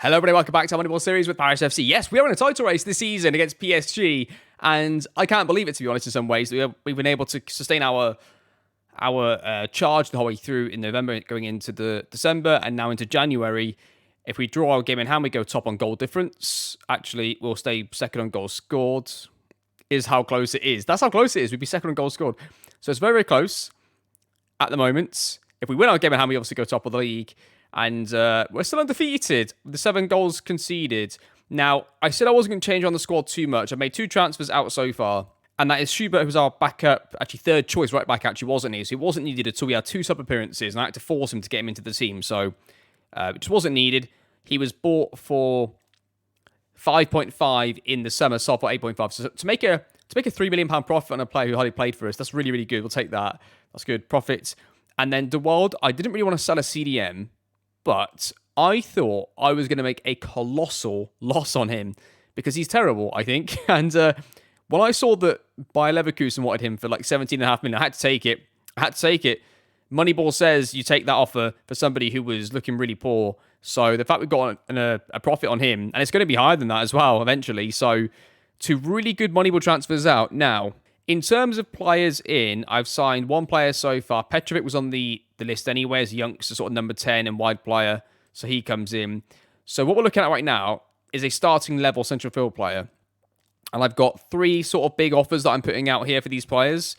Hello everybody, welcome back to our Moneyball series with Paris FC. Yes, we are in a title race this season against PSG, and I can't believe it, to be honest, in some ways. We've been able to sustain our charge the whole way through in November, going into the December, and now into January. If we draw our game in hand, we go top on goal difference. Actually, we'll stay second on goals scored, is how close it is. That's how close it is. We'd be second on goals scored. So it's very, very close at the moment. If we win our game in hand, we obviously go top of the league. And we're still undefeated with the 7 goals conceded. Now, I said I wasn't going to change on the squad too much. I've made 2 transfers out so far. And that is Schubert, who's our backup, actually third choice right back, actually, wasn't he? So he wasn't needed at all. We had 2 sub appearances, and I had to force him to get him into the team. So it just wasn't needed. He was bought for 5.5 in the summer, sold for 8.5. So to make a £3 million profit on a player who hardly played for us, that's really, really good. We'll take that. That's good. Profit. And then DeWild, I didn't really want to sell a CDM, but I thought I was going to make a colossal loss on him because he's terrible, I think. And when I saw that Bayer Leverkusen wanted him for like 17.5 million, I had to take it. Moneyball says you take that offer for somebody who was looking really poor. So the fact we've got a profit on him, and it's going to be higher than that as well eventually. So 2 really good Moneyball transfers out. Now, in terms of players in, I've signed 1 player so far. Petrovic was on the list anyway as a youngster, sort of number 10 and wide player. So he comes in. So what we're looking at right now is a starting level central field player. And I've got 3 sort of big offers that I'm putting out here for these players.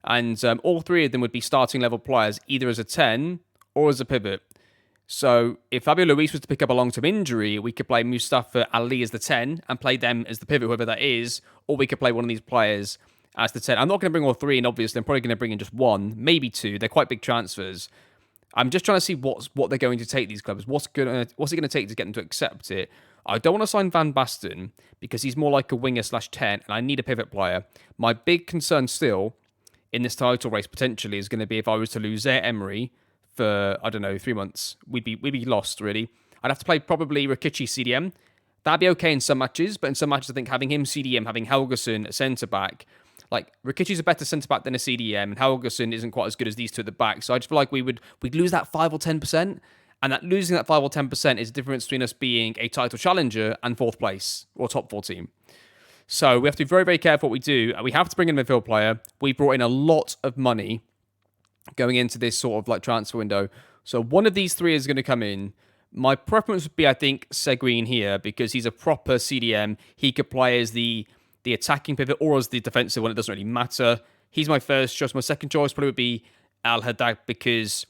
And all 3 of them would be starting level players, either as a 10 or as a pivot. So if Fabio Luis was to pick up a long-term injury, we could play Mustafa Ali as the 10 and play them as the pivot, whoever that is. Or we could play one of these players as the 10. I'm not going to bring all 3 in, obviously. I'm probably going to bring in just 1, maybe 2. They're quite big transfers. I'm just trying to see what they're going to take, these clubs. What's it going to take to get them to accept it? I don't want to sign Van Basten because he's more like a winger/10, and I need a pivot player. My big concern still in this title race potentially is going to be if I was to lose Zaire Emery for, I don't know, 3 months. We'd be lost, really. I'd have to play probably Rikici CDM. That'd be okay in some matches, but in some matches I think having him CDM, having Helgason centre-back, like, Rikici's a better centre-back than a CDM, and Helgason isn't quite as good as these 2 at the back. So I just feel like we'd lose that 5 or 10%, and that losing that 5 or 10% is the difference between us being a title challenger and 4th place, or top 4 team. So we have to be very, very careful what we do. We have to bring in a midfield player. We brought in a lot of money going into this sort of like transfer window. So one of these 3 is going to come in. My preference would be, I think, Seguin here, because he's a proper CDM. He could play as the attacking pivot or as the defensive one. It doesn't really matter. He's my first choice. My second choice probably would be Al Haddad because,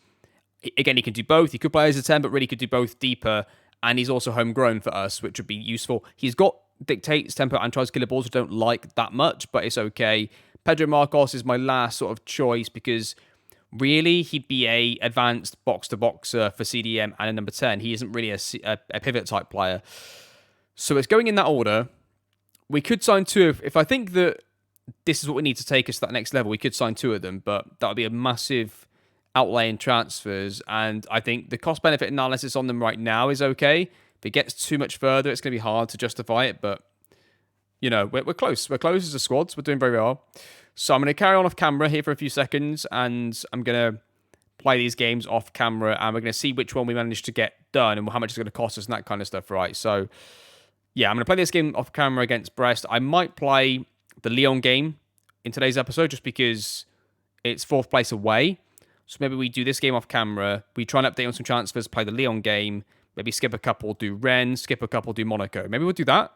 again, he can do both. He could play as a 10, but really could do both deeper. And he's also homegrown for us, which would be useful. He's got dictates, tempo, and tries to kill the balls, which I don't like that much, but it's okay. Pedro Marcos is my last sort of choice because really he'd be a advanced box-to-boxer for CDM and a number 10. He isn't really a pivot type player. So it's going in that order. We could sign 2 if I think that this is what we need to take us to that next level. We could sign 2 of them, but that would be a massive outlay in transfers. And I think the cost-benefit analysis on them right now is okay. If it gets too much further, it's going to be hard to justify it. But, you know, we're close. We're close as a squad. We're doing very well. So I'm going to carry on off camera here for a few seconds, and I'm going to play these games off camera, and we're going to see which one we manage to get done and how much it's going to cost us and that kind of stuff, right? So yeah, I'm going to play this game off camera against Brest. I might play the Lyon game in today's episode just because it's 4th place away. So maybe we do this game off camera. We try and update on some transfers, play the Lyon game, maybe skip a couple, do Rennes, skip a couple, do Monaco. Maybe we'll do that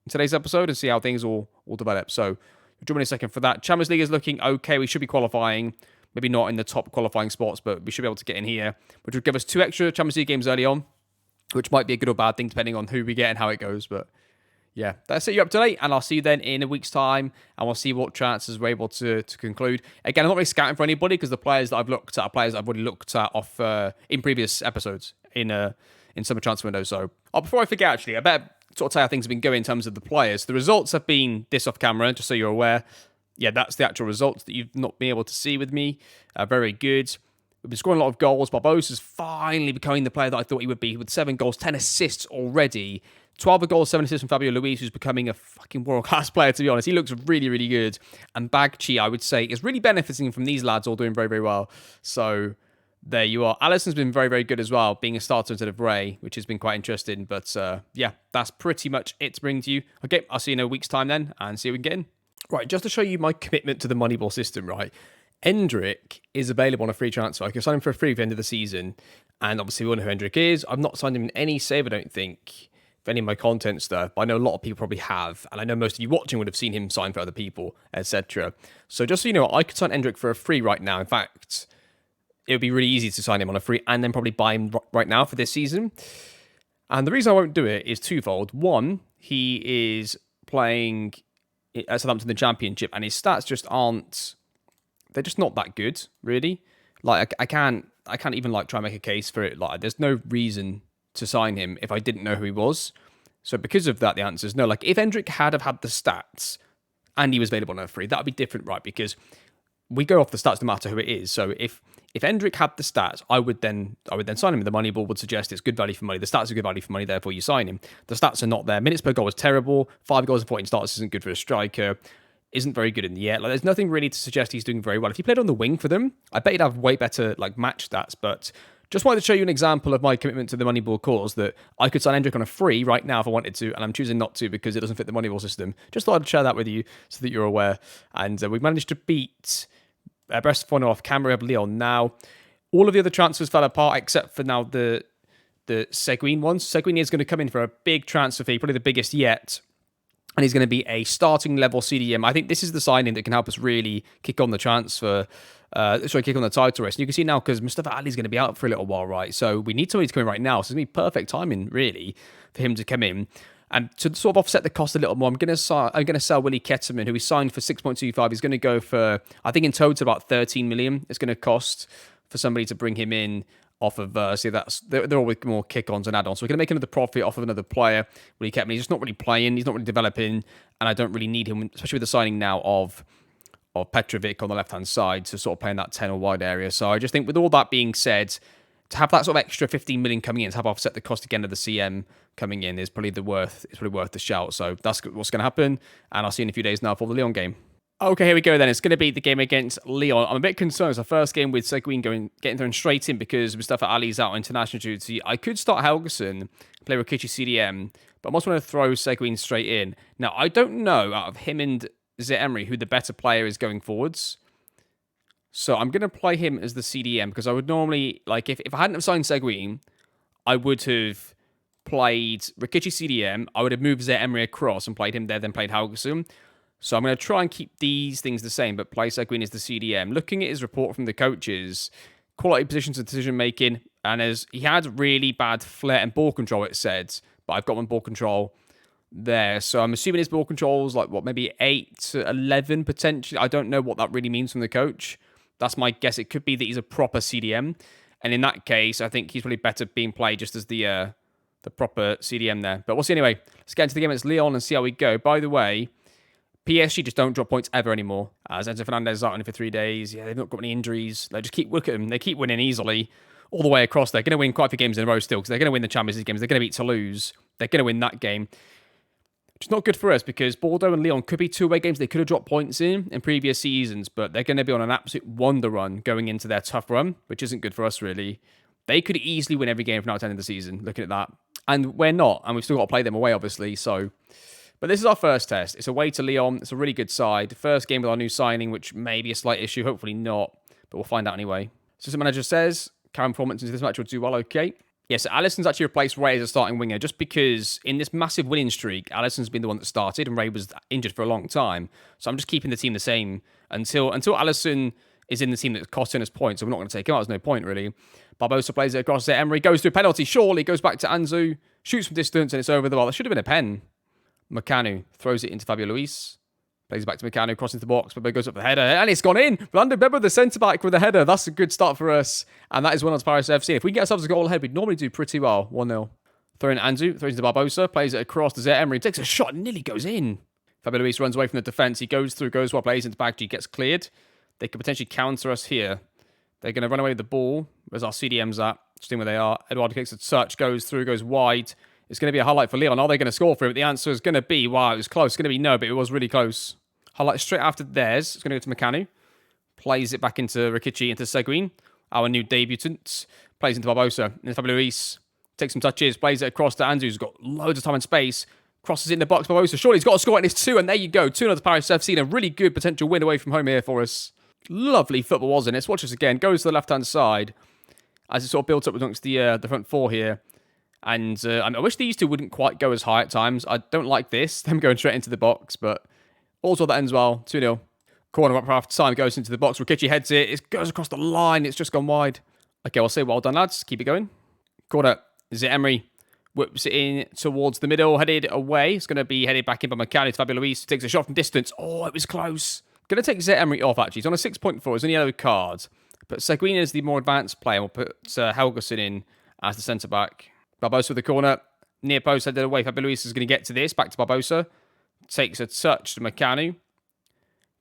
in today's episode and see how things will develop. So join me in a second for that. Champions League is looking okay. We should be qualifying. Maybe not in the top qualifying spots, but we should be able to get in here, which would give us 2 extra Champions League games early on, which might be a good or bad thing depending on who we get and how it goes. But yeah, that's it. You're up to date, and I'll see you then in a week's time, and we'll see what transfers we're able to conclude. Again, I'm not really scouting for anybody because the players that I've looked at are players that I've already looked at off in previous episodes in summer transfer window. So before I forget, actually, I better sort of tell you how things have been going in terms of the players. The results have been this off camera, just so you're aware. Yeah, that's the actual results that you've not been able to see with me. Very good. We've been scoring a lot of goals. Barbosa's finally becoming the player that I thought he would be with 7 goals, 10 assists already. 12 goals, 7 assists from Fabio Luis, who's becoming a fucking world-class player, to be honest. He looks really, really good. And Bagchi, I would say, is really benefiting from these lads all doing very, very well. So there you are. Alisson's been very, very good as well, being a starter instead of Ray, which has been quite interesting. But yeah, that's pretty much it to bring to you. Okay, I'll see you in a week's time then, and see how we can get in. Right, just to show you my commitment to the Moneyball system, right? Endrick is available on a free transfer. I can sign him for a free at the end of the season. And obviously, we all know who Endrick is. I've not signed him in any save, I don't think, for any of my content stuff. But I know a lot of people probably have. And I know most of you watching would have seen him sign for other people, etc. So just so you know, I could sign Endrick for a free right now. In fact, it would be really easy to sign him on a free and then probably buy him right now for this season. And the reason I won't do it is twofold. One, he is playing at Southampton in the Championship, and his stats just aren't. They're just not that good, really. Like I can't even like try and make a case for it. Like there's no reason to sign him if I didn't know who he was. So because of that, the answer is no. Like if Endrick had the stats and he was available on a free, that would be different, right? Because we go off the stats no matter who it is. So if Endrick had the stats, I would then sign him. The Moneyball would suggest it's good value for money. The stats are good value for money, therefore you sign him. The stats are not there. Minutes per goal was terrible. 5 goals and 14 starts isn't good for a striker. Isn't very good in the air. Like there's nothing really to suggest he's doing very well. If he played on the wing for them, I bet he'd have way better like match stats. But just wanted to show you an example of my commitment to the Moneyball cause, that I could sign Endrick on a free right now if I wanted to, and I'm choosing not to because it doesn't fit the Moneyball system. Just thought I'd share that with you so that you're aware. And we've managed to beat Brest 4-0 off Camera Lyon. Now, all of the other transfers fell apart except for now the Seguin ones. Seguin is going to come in for a big transfer fee, probably the biggest yet. And he's going to be a starting level CDM. I think this is the signing that can help us really kick on the transfer, kick on the title race. And you can see now because Mustafa Ali's going to be out for a little while, right? So we need somebody to come in right now. So it's going to be perfect timing, really, for him to come in. And to sort of offset the cost a little more, I'm going to sell Willie Ketterman, who we signed for 6.25. He's going to go for, I think in total, about 13 million. It's going to cost for somebody to bring him in off of they're all with more kick-ons and add-ons. So we're going to make another profit off of another player. Willie Ketterman, he's just not really playing. He's not really developing, and I don't really need him, especially with the signing now of Petrovic on the left-hand side to sort of play in that 10 or wide area. So I just think with all that being said, to have that sort of extra 15 million coming in, to have offset the cost again of the CM coming in is probably worth the shout. So that's what's going to happen, and I'll see you in a few days now for the Lyon game. Okay, here we go then. It's going to be the game against Lyon. I'm a bit concerned. It's our first game with Seguin getting thrown straight in because Mustafa Ali's out on international duty. I could start Helgeson, play Rikichi CDM, but I almost want to throw Seguin straight in. Now, I don't know out of him and Zaire Emery who the better player is going forwards. So I'm going to play him as the CDM because I would normally, like, if I hadn't have signed Seguin, I would have played Rikichi CDM. I would have moved Zaire Emery across and played him there, then played Helgeson. So I'm going to try and keep these things the same, but play Seguin as the CDM. Looking at his report from the coaches, quality positions and decision making, and as he had really bad flair and ball control, it said, but I've got one ball control there. So I'm assuming his ball control is like, maybe 8 to 11 potentially. I don't know what that really means from the coach. That's my guess. It could be that he's a proper CDM. And in that case, I think he's probably better being played just as the proper CDM there. But we'll see anyway. Let's get into the game against Lyon and see how we go. By the way, PSG just don't drop points ever anymore. As Enzo Fernandez is out only for 3 days. Yeah, they've not got any injuries. They just look at them. They keep winning easily all the way across. They're going to win quite a few games in a row still because they're going to win the Champions League games. They're going to beat Toulouse. They're going to win that game. Which is not good for us because Bordeaux and Lyon could be two-way games. They could have dropped points in previous seasons, but they're going to be on an absolute wonder run going into their tough run, which isn't good for us, really. They could easily win every game from now to the end of the season, looking at that. And we're not, and we've still got to play them away, obviously, so... But this is our first test. It's away to Lyon. It's a really good side. First game with our new signing, which may be a slight issue. Hopefully not, but we'll find out anyway. System manager says, carrying performance into this match will do well, okay. Yes, Alisson's actually replaced Ray as a starting winger just because in this massive winning streak, Alisson's been the one that started and Ray was injured for a long time. So I'm just keeping the team the same until Alisson is in the team that's costing us points. So we're not going to take him out. There's no point, really. Barbosa plays it across there. Emery goes to a penalty. Surely goes back to Anzu, shoots from distance, and it's over the bar. That should have been a pen. Macanu throws it into Fabio Luis. Plays it back to Macanu, crossing the box. Bebe goes up the header, and it's gone in. Brandon Bebe, the centre-back, with the header. That's a good start for us. And that is 1-0 to Paris FC. If we get ourselves a goal ahead, we'd normally do pretty well. 1-0. Throwing Anzu, throws into Barbosa, plays it across to Zaire Emery. Takes a shot and nearly goes in. Fabio Luis runs away from the defence. He goes through, goes well, plays into Baggi, gets cleared. They could potentially counter us here. They're going to run away with the ball. Where's our CDMs at? Just seeing where they are. Eduardo kicks a touch, goes through, goes wide. It's going to be a highlight for Lyon. Are they going to score for it? The answer is going to be, wow, it was close. It's going to be no, but it was really close. Highlight straight after theirs. It's going to go to Macanu. Plays it back into Rikichi, into Seguin. our new debutant. Plays into Barbosa. And Fabio Luis takes some touches, plays it across to Anzu, who's got loads of time and space. Crosses in the box, Barbosa. Surely he's got to score, and it's 2, and there you go. 2-0 to Paris FC, and a really good potential win away from home here for us. Lovely football, wasn't it? Let's watch this again. Goes to the left-hand side as it sort of built up amongst the front four here. And I wish these two wouldn't quite go as high at times. I don't like this, them going straight into the box, but also that ends well. 2-0. Corner up for half time, goes into the box. Rikichi heads it. It goes across the line. It's just gone wide. Okay, I'll say well done, lads. Keep it going. Corner. Is it Emery? Whips it in towards the middle, headed away. It's going to be headed back in by McCann. It's Fabio Luis, takes a shot from distance. Oh, it was close. Going to take Zé Emery off, actually. He's on a 6.4. He's on a yellow card. But Seguin is the more advanced player. We'll put Helgason in as the centre-back. Barbosa with the corner. Near post, headed away. Fabio Luis is going to get to this. Back to Barbosa. Takes a touch to McCann.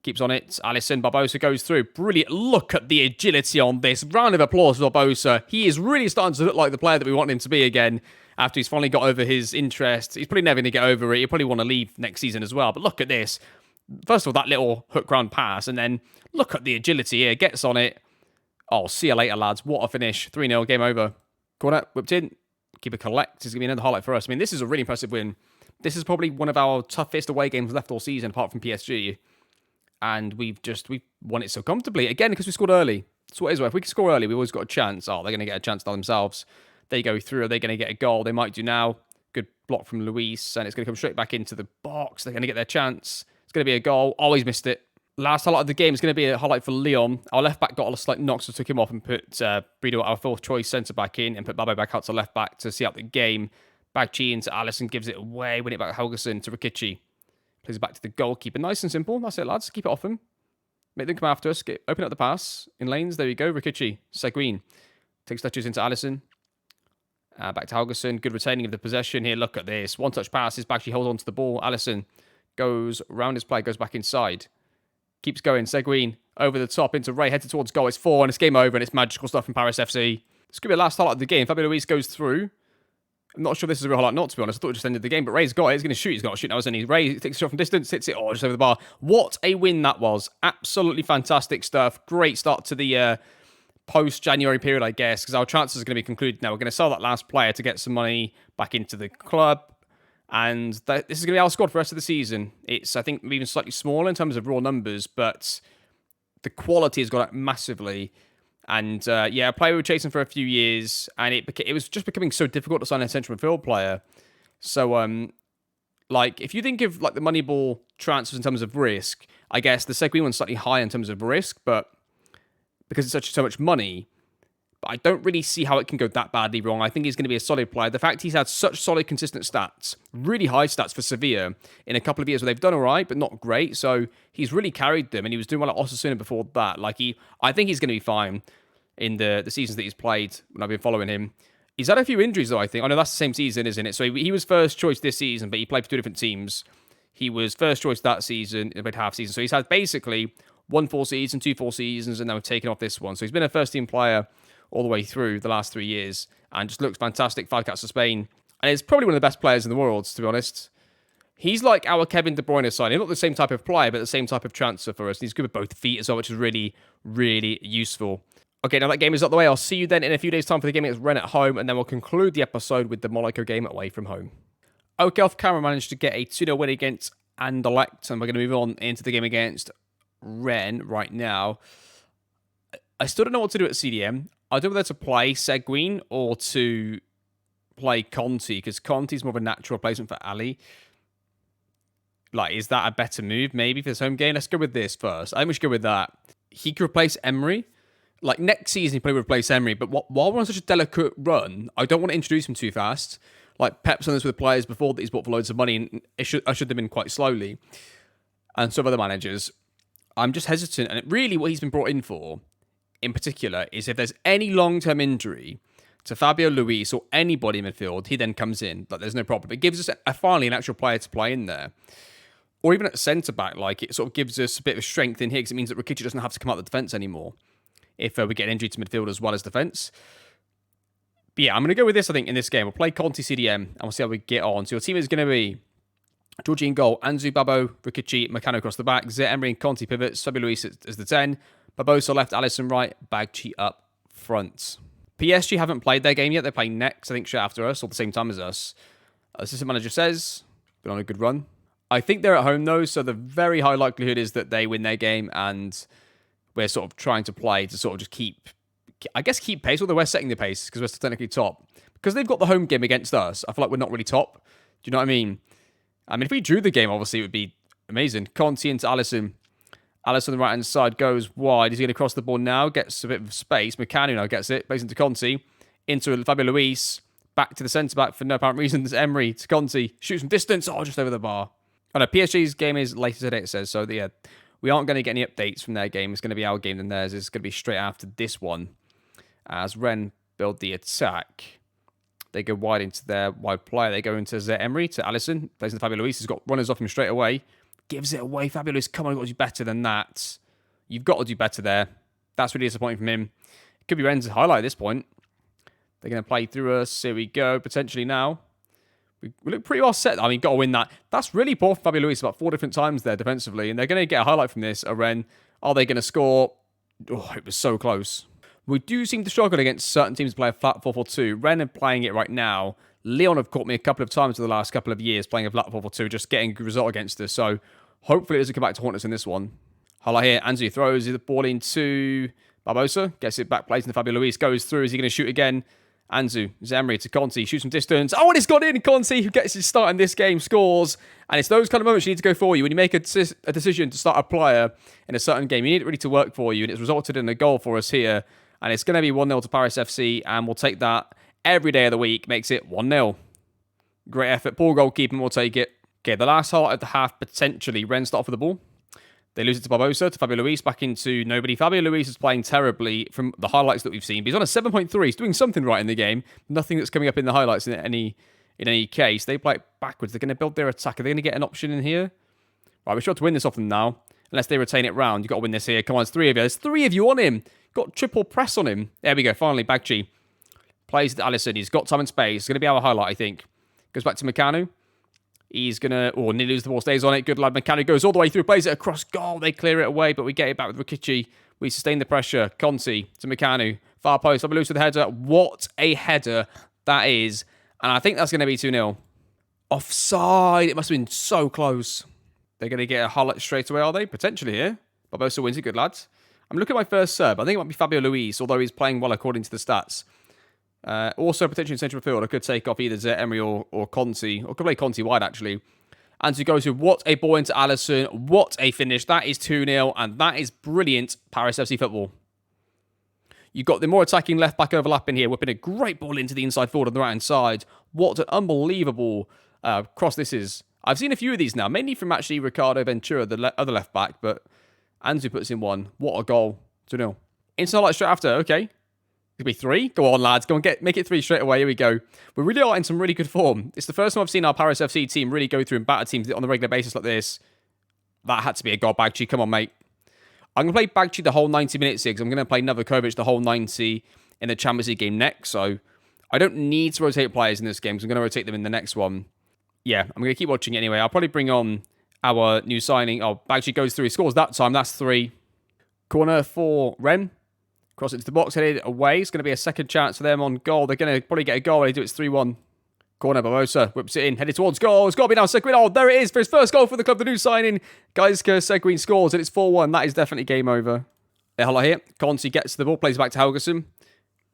Keeps on it. Alisson, Barbosa goes through. Brilliant. Look at the agility on this. Round of applause for Barbosa. He is really starting to look like the player that we want him to be again. After he's finally got over his interest. He's probably never going to get over it. He'll probably want to leave next season as well. But look at this. First of all, that little hook round pass. And then look at the agility here. Gets on it. Oh, see you later, lads. What a finish. 3-0. Game over. Corner. Whipped in. Keeper collect. Is going to be another highlight for us. I mean, this is a really impressive win. This is probably one of our toughest away games left all season, apart from PSG. And we've won it so comfortably. Again, because we scored early. That's what it is. If we can score early, we've always got a chance. Oh, they're going to get a chance by themselves. They go through. Are they going to get a goal? They might do now. Good block from Luis. And it's going to come straight back into the box. They're going to get their chance. It's going to be a goal. Always missed it. Last highlight of the game is going to be a highlight for Lyon. Our left back got a slight knock, so took him off and put Brido, our fourth choice centre back in, and put Babbo back out to left back to see out the game. Bagchi into Alisson, gives it away. Win it back to Helgason to Rikichi. Plays it back to the goalkeeper. Nice and simple. That's it, lads. Keep it off him. Make them come after us. Open up the pass. In lanes. There we go. Rikichi. Seguin. Takes touches into Alisson. Back to Helgason. Good retaining of the possession here. Look at this. One touch passes. Bagchi holds on to the ball. Alisson goes round his play. Goes back inside. Keeps going. Seguin over the top into Ray. Headed towards goal. It's 4 and it's game over. And it's magical stuff from Paris FC. This could be the last highlight of the game. Fabio Luis goes through. I'm not sure this is a real highlight, not to be honest. I thought it just ended the game, but Ray's got it. He's going to shoot. He's got to shoot now, isn't he? Ray takes a shot from distance, hits it, just over the bar. What a win that was. Absolutely fantastic stuff. Great start to the post-January period, I guess, because our transfers are going to be concluded now. We're going to sell that last player to get some money back into the club, and this is going to be our squad for the rest of the season. It's, I think, even slightly smaller in terms of raw numbers, but the quality has gone up massively. And a player we were chasing for a few years, and it was just becoming so difficult to sign a central midfield player. So, if you think of the Moneyball transfers in terms of risk, I guess the Seguin one's slightly high in terms of risk, but because it's so much money, but I don't really see how it can go that badly wrong. I think he's going to be a solid player. The fact he's had such solid, consistent stats, really high stats for Sevilla in a couple of years where they've done all right, but not great. So he's really carried them, and he was doing well at Osasuna before that. I think he's going to be fine in the seasons that he's played when I've been following him. He's had a few injuries, though, I think. I know that's the same season, isn't it? So he was first choice this season, but he played for 2 different teams. He was first choice that season, he played half season. So he's had basically 1 full season, 2 full seasons, and now taken off this one. So he's been a first-team player all the way through the last 3 years, and just looks fantastic. 5 caps for Spain, and is probably one of the best players in the world, to be honest. He's like our Kevin De Bruyne signing. Not the same type of player, but the same type of transfer for us. He's good with both feet as well, which is really, really useful. Okay, now that game is out the way. I'll see you then in a few days' time for the game against Rennes at home, and then we'll conclude the episode with the Monaco game away from home. Okay, off camera, managed to get a 2-0 win against Anderlecht, and we're going to move on into the game against Rennes right now. I still don't know what to do at CDM. I don't know whether to play Seguin or to play Conti, because Conti's more of a natural replacement for Ali. Is that a better move, maybe, for this home game? Let's go with this first. I think we should go with that. He could replace Emery. Next season, he probably would replace Emery, but while we're on such a delicate run, I don't want to introduce him too fast. Pep's done this with players before that he's bought for loads of money, and I should have been quite slowly. And some other managers. I'm just hesitant, and really what he's been brought in for, in particular, is if there's any long-term injury to Fabio Luis or anybody in midfield, he then comes in. There's no problem. It gives us finally an actual player to play in there. Or even at centre-back, it sort of gives us a bit of strength in here, because it means that Rikichi doesn't have to come out of the defence anymore if we get an injury to midfield as well as defence. But yeah, I'm going to go with this, I think, in this game. We'll play Conti CDM, and we'll see how we get on. So your team is going to be Georgie in goal, Anzu, Babbo, Rikichi, Meccano across the back, Zé Emery and Conti pivots, Fabio Luis as the 10, Barbosa left, Alisson right, Bagchi up front. PSG haven't played their game yet. They're playing next, I think, straight after us, or the same time as us. Assistant manager says, been on a good run. I think they're at home, though, so the very high likelihood is that they win their game, and we're sort of trying to play to sort of just keep pace, although we're setting the pace, because we're still technically top. Because they've got the home game against us, I feel like we're not really top. Do you know what I mean? I mean, if we drew the game, obviously, it would be amazing. Conti into Alisson. Alisson on the right-hand side goes wide. He's going to cross the ball now. Gets a bit of space. Mecanu now gets it. Plays into Conti. Into Fabio Luis. Back to the centre-back for no apparent reason. There's Emery to Conti. Shoots from distance. Oh, just over the bar. Oh, no, PSG's game is later today, it says. So, yeah, we aren't going to get any updates from their game. It's going to be our game than theirs. It's going to be straight after this one. As Rennes build the attack. They go wide into their wide player. They go into Emery to Alisson. Plays into Fabio Luis. He's got runners off him straight away. Gives it away. Fabio Luis, come on, you've got to do better than that. You've got to do better there. That's really disappointing from him. It could be Rennes' highlight at this point. They're going to play through us. Here we go. Potentially now. We look pretty well set. I mean, got to win that. That's really poor for Fabio Luis about 4 different times there defensively. And they're going to get a highlight from this. Rennes. Are they going to score? Oh, it was so close. We do seem to struggle against certain teams to play a flat 4-4-2. Rennes are playing it right now. Lyon have caught me a couple of times for the last couple of years playing a flat 4-4-2, just getting a good result against us. So hopefully it doesn't come back to haunt us in this one. Highlight here, Anzu throws the ball into Barbosa, gets it back, plays into Fabio Luis, goes through. Is he going to shoot again? Anzu, Emery to Conti, shoots from distance. Oh, and it's got in. Conti, who gets his start in this game, scores. And it's those kind of moments you need to go for you. When you make a decision to start a player in a certain game, you need it really to work for you. And it's resulted in a goal for us here. And it's going to be 1-0 to Paris FC, and we'll take that every day of the week. Makes it 1-0. Great effort. Poor goalkeeping, we'll take it. Okay, the last highlight of the half, potentially. Rennes start off with the ball. They lose it to Barbosa, to Fabio Luis, back into nobody. Fabio Luis is playing terribly from the highlights that we've seen. But he's on a 7.3. He's doing something right in the game. Nothing that's coming up in the highlights in any case. They play it backwards. They're going to build their attack. Are they going to get an option in here? Right, we're sure to win this off them now. Unless they retain it round. You've got to win this here. Come on, there's 3 of you. There's 3 of you on him. Got triple press on him. There we go. Finally, Bagchi plays to Alisson. He's got time and space. It's going to be our highlight, I think. Goes back to Mecanu. He's going to... Oh, nearly lose the ball. Stays on it. Good lad. Mecanu goes all the way through. Plays it across goal. They clear it away, but we get it back with Rikichi. We sustain the pressure. Conti to Mecanu. Far post. Loose with the header. What a header that is. And I think that's going to be 2-0. Offside. It must have been so close. They're going to get a highlight straight away, are they? Potentially here. Barbosa wins it. Good lads. I'm looking at my first serve. I think it might be Fabio Luis, although he's playing well according to the stats. Also, potentially in central field, I could take off either Emery or Conti, or could play Conti wide, actually. And to go to what a ball into Alisson. What a finish. That is 2-0, and that is brilliant Paris FC football. You've got the more attacking left-back overlapping here, whipping a great ball into the inside forward on the right-hand side. What an unbelievable cross this is. I've seen a few of these now, mainly from actually Ricardo Ventura, the other left-back, but Anzu puts in 1. What a goal. 2-0. Inside light straight after. Okay. Could be 3. Go on, lads. Go on, make it 3 straight away. Here we go. We really are in some really good form. It's the first time I've seen our Paris FC team really go through and batter teams on a regular basis like this. That had to be a goal, Bagchi. Come on, mate. I'm going to play Bagchi the whole 90 minutes here because I'm going to play Novakovic the whole 90 in the Champions League game next. So I don't need to rotate players in this game because I'm going to rotate them in the next one. Yeah, I'm going to keep watching it anyway. I'll probably bring on our new signing. Oh, Bagchi goes through. He scores that time. That's 3. Corner for Rennes. Cross it to the box, headed away. It's going to be a second chance for them on goal. They're going to probably get a goal. They do it's 3-1. Corner, Barbosa whips it in, headed towards goal. It's got to be now Seguin. Oh, there it is for his first goal for the club. The new signing. Geisker Seguin scores, and it's 4-1. That is definitely game over. Highlight here. Conti gets the ball, plays back to Helgeson.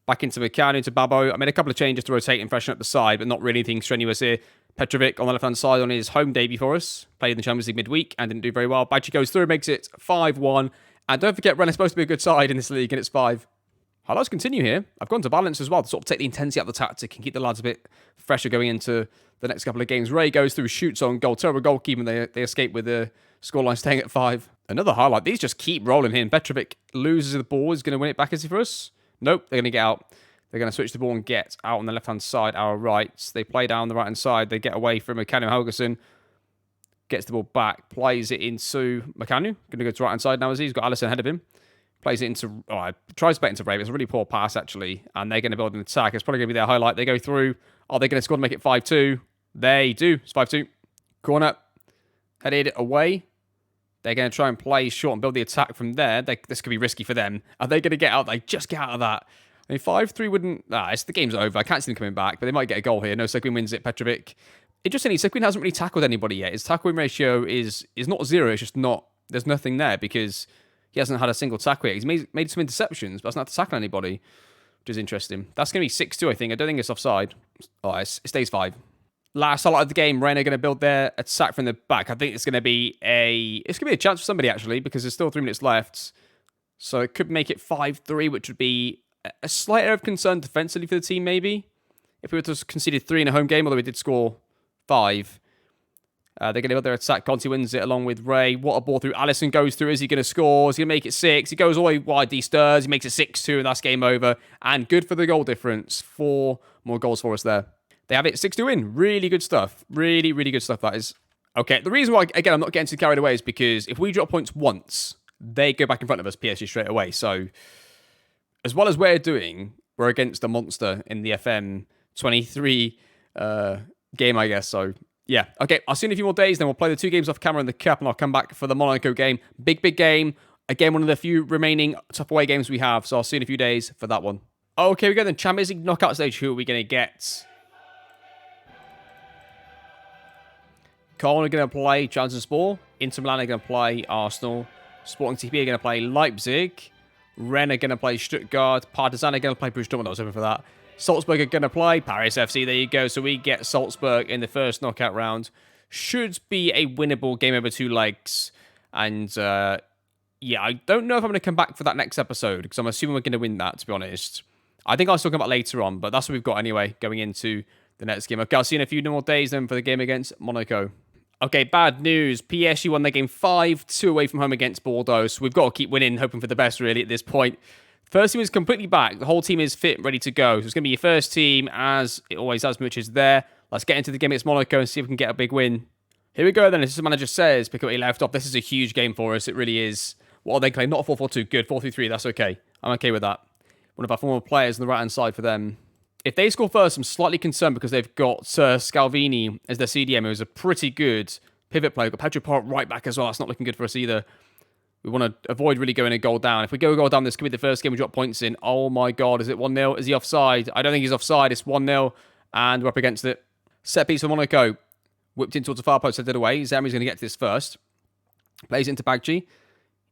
Back into Mecanu, into Babo. I made a couple of changes to rotate and freshen up the side, but not really anything strenuous here. Petrovic on the left-hand side on his home debut for us. Played in the Champions League midweek and didn't do very well. Bagchi goes through, makes it 5-1. And don't forget, Rennes is supposed to be a good side in this league, and it's 5. Highlights continue here. I've gone to balance as well to sort of take the intensity out of the tactic and keep the lads a bit fresher going into the next couple of games. Ray goes through, shoots on goal. Terrible goalkeeping. They escape with the scoreline staying at 5. Another highlight. These just keep rolling here. Petrovic loses the ball. Is going to win it back, is he, for us? Nope. They're going to get out. They're going to switch the ball and get out on the left-hand side, our right. They play down the right-hand side. They get away from Mecanu. Helgeson gets the ball back, plays it into Mecanu. Going to go to right-hand side now, as he's got Alisson ahead of him. Plays it into... Oh, tries to bet into Brave. It's a really poor pass, actually. And they're going to build an attack. It's probably going to be their highlight. They go through. Are they going to score to make it 5-2? They do. It's 5-2. Corner. Headed away. They're going to try and play short and build the attack from there. This could be risky for them. Are they going to get out? They just get out of that. I mean, 5-3 wouldn't... it's the game's over. I can't see them coming back, but they might get a goal here. No, Seguin wins it. Petrovic. Interestingly, Seguin hasn't really tackled anybody yet. His tackle ratio is not 0. It's just not... There's nothing there because he hasn't had a single tackle yet. He's made some interceptions, but hasn't had to tackle anybody, which is interesting. That's going to be 6-2, I think. I don't think it's offside. Oh, it stays 5. Last highlight of the game, Rennes are going to build their attack from the back. I think it's going to be a chance for somebody, actually, because there's still 3 minutes left. So it could make it 5-3, which would be a slight area of concern defensively for the team, maybe. If we were to have conceded 3 in a home game, although we did score 5. They're going to build their attack. Conti wins it along with Ray. What a ball through. Allison goes through. Is he going to score? Is he going to make it 6? He goes all the way wide. He stirs. He makes it 6-2, and that's game over. And good for the goal difference. 4 more goals for us there. They have it 6-2 win. Really good stuff. Really, really good stuff, that is. Okay, the reason why, again, I'm not getting too carried away is because if we drop points once, they go back in front of us, PSG, straight away. So, as well as we're doing, we're against a monster in the FM23 game, I guess. So, yeah. Okay, I'll see you in a few more days. Then we'll play the 2 games off camera in the Cup, and I'll come back for the Monaco game. Big, big game. Again, one of the few remaining top away games we have. So, I'll see you in a few days for that one. Okay, we go then. Champions League knockout stage. Who are we going to get? Cologne are going to play Trabzonspor. Inter Milan are going to play Arsenal. Sporting TP are going to play Leipzig. Rennes are going to play Stuttgart. Partizan are going to play Borussia Dortmund. I was hoping for that. Salzburg are going to play Paris FC. There you go. So we get Salzburg in the first knockout round. Should be a winnable game over 2 legs. And yeah, I don't know if I'm going to come back for that next episode because I'm assuming we're going to win that, to be honest. I think I'll still come back later on, but that's what we've got anyway going into the next game. Okay, I'll see you in a few more days then for the game against Monaco. Okay, bad news. PSG won their game 5-2 away from home against Bordeaux. So we've got to keep winning, hoping for the best, really, at this point. First team is completely back. The whole team is fit, ready to go. So it's going to be your first team, as it always has, which is there. Let's get into the game against Monaco and see if we can get a big win. Here we go then. As the manager says, pick up where he left off. This is a huge game for us. It really is. What are they playing? Not a 4-4-2. Good. 4-3-3. That's okay. I'm okay with that. One of our former players on the right-hand side for them. If they score first, I'm slightly concerned because they've got Scalvini as their CDM, who's a pretty good pivot player. We've got Pedro Porro right back as well. That's not looking good for us either. We want to avoid really going a goal down. If we go a goal down, this could be the first game we drop points in. Oh my God, is it 1-0? Is he offside? I don't think he's offside. It's 1-0, and we're up against it. Set piece for Monaco. Whipped in towards the far post, headed away. Zemri's going to get to this first. Plays into Bagchi.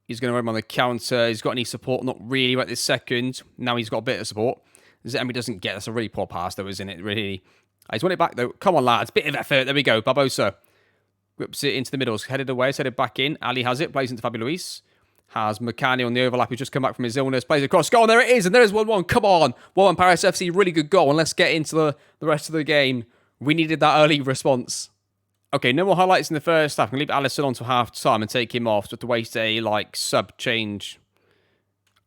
He's going to run him on the counter. He's got any support? Not really right this second. Now he's got a bit of support. Zemri doesn't get. That's a really poor pass, though, isn't it? Really. He's won it back, though. Come on, lads. Bit of effort. There we go. Barbosa. Whips it into the middle. It's headed away. It's headed back in. Ali has it. Plays into Fabi Luis. Has Makani on the overlap. He's just come back from his illness. Plays across. Go on. There it is. And there's 1-1. Come on. 1-1 Paris FC. Really good goal. And let's get into the rest of the game. We needed that early response. Okay, no more highlights in the first half. I'm going to leave Allison on to half time and take him off. Just to waste a sub change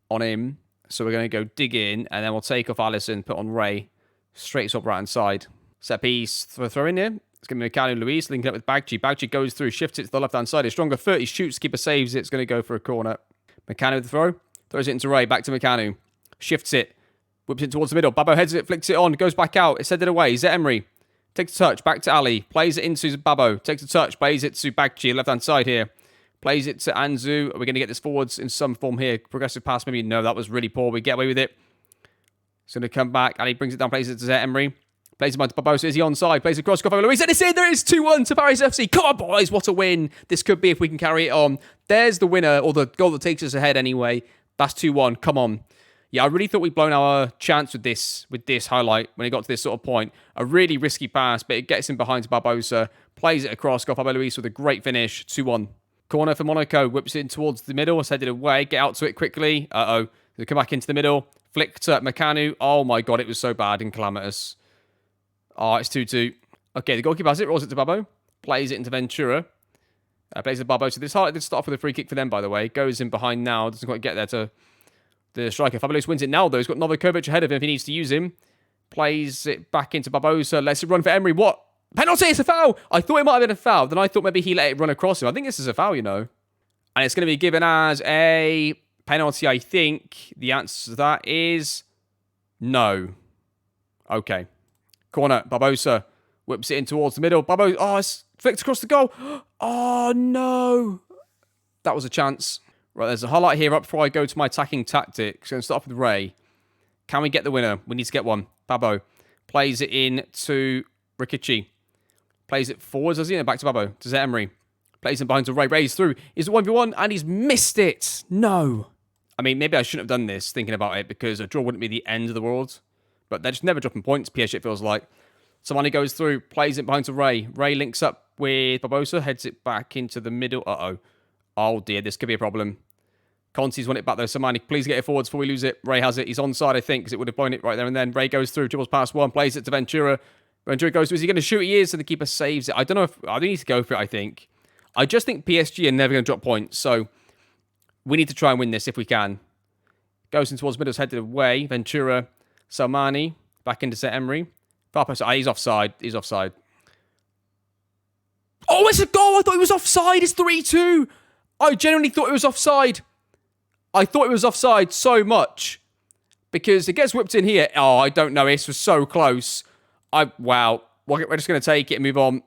on him. So we're going to go dig in. And then we'll take off Allison. Put on Ray. Straight up right hand side. Set piece. Throw in here. It's going to be Mikhail Luis linking up with Bagchi. Bagchi goes through, shifts it to the left-hand side. It's stronger 30, shoots, keeper saves it. It's going to go for a corner. Mikhail with the throw. Throws it into Ray. Back to Mikhail. Shifts it. Whips it towards the middle. Babbo heads it, flicks it on. Goes back out. It's headed away. Zet Emery. Takes a touch. Back to Ali. Plays it into Babbo. Takes a touch. Plays it to Bagchi. Left-hand side here. Plays it to Anzu. Are we going to get this forwards in some form here? Progressive pass maybe? No, that was really poor. We get away with it. It's going to come back. Ali brings it down. Plays it to Zet Emery. Plays it to Barbosa. Is he onside? Plays across. Luis. And it's in. There is 2-1 to Paris FC. Come on, boys. What a win. This could be if we can carry it on. There's the winner, or the goal that takes us ahead anyway. That's 2-1. Come on. Yeah, I really thought we'd blown our chance with this highlight when it got to this sort of point. A really risky pass, but it gets him behind to Barbosa. Plays it across. Got Fabi Luis with a great finish. 2-1. Corner for Monaco. Whips it in towards the middle. It's headed away. Get out to it quickly. Uh-oh. They come back into the middle. Flick to Makanu. Oh my God, it was so bad and calamitous. Oh, it's 2-2. Okay, the goalkeeper has it. Rolls it to Babbo. Plays it into Ventura. Plays it to Barbosa. This highlight did start off with a free kick for them, by the way. Goes in behind now. Doesn't quite get there to the striker. Fabulous wins it now, though. He's got Novakovic ahead of him if he needs to use him. Plays it back into Barbosa. Lets it run for Emery. What? Penalty! It's a foul! I thought it might have been a foul. Then I thought maybe he let it run across him. I think this is a foul, you know. And it's going to be given as a penalty, I think. The answer to that is no. Okay. Corner. Barbosa whips it in towards the middle. Barbosa. Oh, it's flicked across the goal. Oh, no. That was a chance. Right, there's a highlight here up before I go to my attacking tactics. I'm going to start off with Ray. Can we get the winner? We need to get one. Babo plays it in to Rikichi. Plays it forwards, does he? Back to Babo. To Emery. Plays it behind to Ray. Ray's through. He's 1v1 and he's missed it. No. I mean, maybe I shouldn't have done this thinking about it because a draw wouldn't be the end of the world. But they're just never dropping points, PSG, it feels like. Somebody goes through, plays it behind to Ray. Ray links up with Barbosa, heads it back into the middle. Uh-oh. Oh, dear, this could be a problem. Conti's won it back there. Samani, please get it forwards before we lose it. Ray has it. He's onside, I think, because it would have blown it right there and then. Ray goes through, dribbles past one, plays it to Ventura. Ventura goes through. Is he going to shoot? He is, so the keeper saves it. I don't know if... I do need to go for it, I think. I just think PSG are never going to drop points, so we need to try and win this if we can. Goes in towards middle, headed away. Ventura, Salmani, back into St. Emery. Far post. He's offside. He's offside. Oh, it's a goal! I thought it was offside. It's 3-2. I genuinely thought it was offside. I thought it was offside so much. Because it gets whipped in here. Oh, I don't know. This was so close. Wow. We're just going to take it and move on.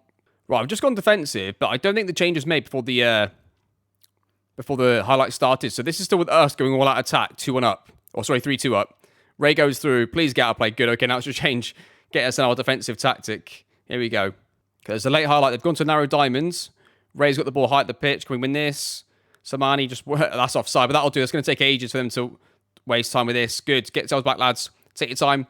Right, I've just gone defensive, but I don't think the change was made before the highlight started. So this is still with us going all out attack, 2-1 up. Or sorry, 3-2 up. Ray goes through. Please get out of play. Good. Okay, now it's just change. Get us in our defensive tactic. Here we go. Because the late highlight, they've gone to narrow diamonds. Ray's got the ball high at the pitch. Can we win this? Samani just... That's offside, but that'll do. It's going to take ages for them to waste time with this. Good. Get yourselves back, lads. Take your time.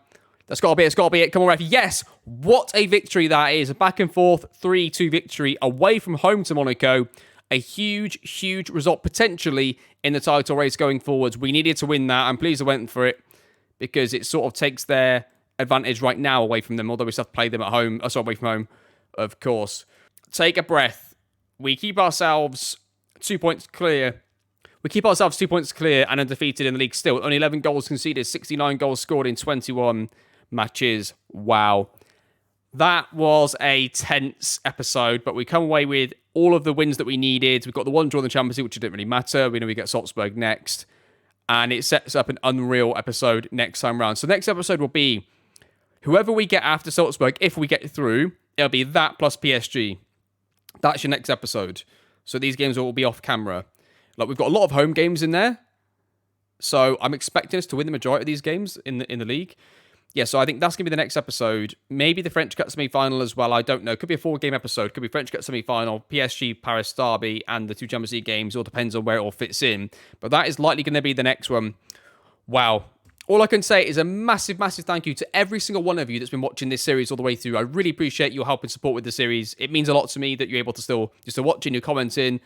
That's got to be it. It's got to be it. Come on, ref. Yes! What a victory that is. A back and forth 3-2 victory away from home to Monaco. A huge, huge result potentially in the title race going forwards. We needed to win that. I'm pleased I went for it because it sort of takes their advantage right now away from them, although we still have to play them at home. Sorry, away from home, of course. Take a breath. We keep ourselves 2 points clear. We keep ourselves 2 points clear and undefeated in the league still. Only 11 goals conceded, 69 goals scored in 21 matches. Wow. That was a tense episode, but we come away with all of the wins that we needed. We've got the one draw in the Champions League, which didn't really matter. We know we get Salzburg next, and it sets up an unreal episode next time round. So next episode will be whoever we get after Salzburg, if we get through, it'll be that plus PSG. That's your next episode. So these games will be off camera. Like, we've got a lot of home games in there, so I'm expecting us to win the majority of these games in the league. Yeah, so I think that's going to be the next episode. Maybe the French Cup semi-final as well. I don't know. Could be a 4-game episode. Could be French Cup semi-final, PSG, Paris Derby, and the 2 Champions League games. It all depends on where it all fits in. But that is likely going to be the next one. Wow. All I can say is a massive, massive thank you to every single one of you that's been watching this series all the way through. I really appreciate your help and support with the series. It means a lot to me that you're able to still just watching, you're commenting,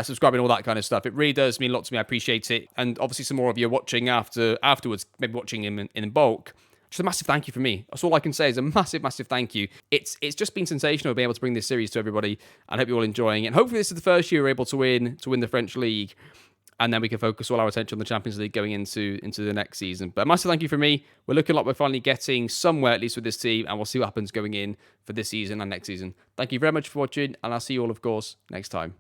subscribing, all that kind of stuff. It really does mean a lot to me. I appreciate it. And obviously some more of you are watching afterwards, maybe watching him in bulk. Just a massive thank you from me. That's all I can say is a massive, massive thank you. It's just been sensational being able to bring this series to everybody, and I hope you're all enjoying it. And hopefully this is the first year we're able to win the French League, and then we can focus all our attention on the Champions League going into the next season. But a massive thank you from me. We're looking like we're finally getting somewhere, at least with this team, and we'll see what happens going in for this season and next season. Thank you very much for watching, and I'll see you all, of course, next time.